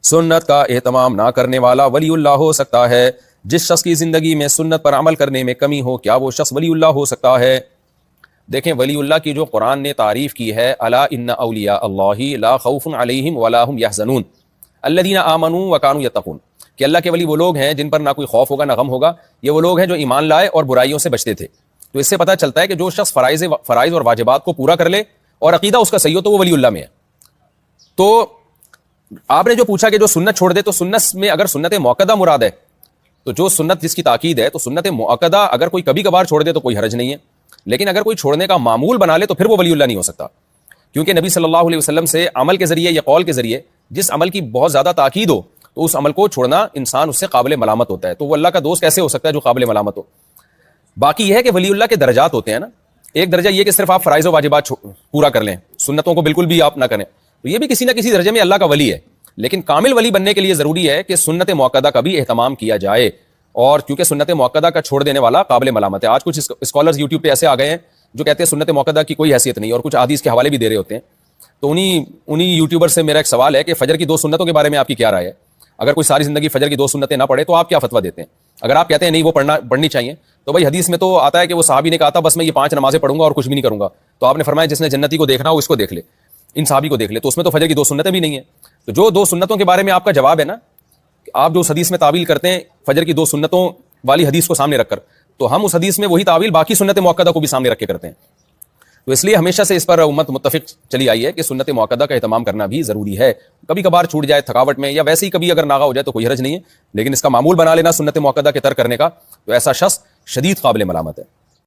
سنت کا اہتمام نہ کرنے والا ولی اللہ ہو سکتا ہے؟ جس شخص کی زندگی میں سنت پر عمل کرنے میں کمی ہو، کیا وہ شخص ولی اللہ ہو سکتا ہے؟ دیکھیں، ولی اللہ کی جو قرآن نے تعریف کی ہے، الا ان اولیاء اللہ لا خوف علیہم ولا هم یحزنون الذین آمنوا وکانوا یتقون، کہ اللہ کے ولی وہ لوگ ہیں جن پر نہ کوئی خوف ہوگا نہ غم ہوگا، یہ وہ لوگ ہیں جو ایمان لائے اور برائیوں سے بچتے تھے۔ تو اس سے پتہ چلتا ہے کہ جو شخص فرائض اور واجبات کو پورا کر لے اور عقیدہ اس کا صحیح ہو تو وہ ولی اللہ میں ہے۔ تو آپ نے جو پوچھا کہ جو سنت چھوڑ دے، تو سنت میں اگر سنت موقدہ مراد ہے تو جو سنت جس کی تاکید ہے، تو سنت موقدہ اگر کوئی کبھی کبھار چھوڑ دے تو کوئی حرج نہیں ہے، لیکن اگر کوئی چھوڑنے کا معمول بنا لے تو پھر وہ ولی اللہ نہیں ہو سکتا، کیونکہ نبی صلی اللہ علیہ وسلم سے عمل کے ذریعے یا قول کے ذریعے جس عمل کی بہت زیادہ تاکید ہو تو اس عمل کو چھوڑنا انسان اس سے قابل ملامت ہوتا ہے۔ تو وہ اللہ کا دوست کیسے ہو سکتا ہے جو قابل ملامت ہو؟ باقی یہ ہے کہ ولی اللہ کے درجات ہوتے ہیں نا، ایک درجہ یہ کہ صرف آپ فرائض و واجبات پورا کر لیں، سنتوں کو بالکل بھی آپ نہ کریں، تو یہ بھی کسی نہ کسی درجے میں اللہ کا ولی ہے، لیکن کامل ولی بننے کے لیے ضروری ہے کہ سنت موقدہ کا بھی اہتمام کیا جائے، اور کیونکہ سنت موقدہ کا چھوڑ دینے والا قابل ملامت ہے۔ آج کچھ اسکالرز یوٹیوب پہ ایسے آ گئے ہیں جو کہتے ہیں سنت موقدہ کی کوئی حیثیت نہیں، اور کچھ حدیث کے حوالے بھی دے رہے ہوتے ہیں۔ تو انہی یوٹیوبر سے میرا ایک سوال ہے کہ فجر کی 2 سنتوں کے بارے میں آپ کی کیا رائے ہے؟ اگر کوئی ساری زندگی فجر کی 2 سنتیں نہ پڑھے تو آپ کیا فتویٰ دیتے ہیں؟ اگر آپ کہتے ہیں نہیں وہ پڑھنی چاہیے، تو بھائی حدیث میں تو آتا ہے کہ وہ صحابی نے کہا تھا بس میں یہ 5 نمازیں پڑھوں گا اور کچھ بھی نہیں کروں گا، تو آپ نے فرمایا جس نے جنتی کو دیکھنا ہو اس کو دیکھ لے، ان صحابی کو دیکھ لے، تو اس میں تو فجر کی 2 سنتیں بھی نہیں ہیں۔ تو جو 2 سنتوں کے بارے میں آپ کا جواب ہے نا، آپ جو اس حدیث میں تعویل کرتے ہیں فجر کی 2 سنتوں والی حدیث کو سامنے رکھ کر، تو ہم اس حدیث میں وہی تعویل باقی سنت موقدہ کو بھی سامنے رکھ کے کرتے ہیں۔ تو اس لیے ہمیشہ سے اس پر امت متفق چلی آئی ہے کہ سنت موقدہ کا اہتمام کرنا بھی ضروری ہے، کبھی کبھار چھوٹ جائے تھکاوٹ میں یا ویسے ہی کبھی اگر ناغہ ہو جائے تو کوئی حرج نہیں ہے، لیکن اس کا معمول بنا لینا سنت موقدہ کے ترک کرنے کا، تو ایسا شخص شدید قابل ملامت ہے۔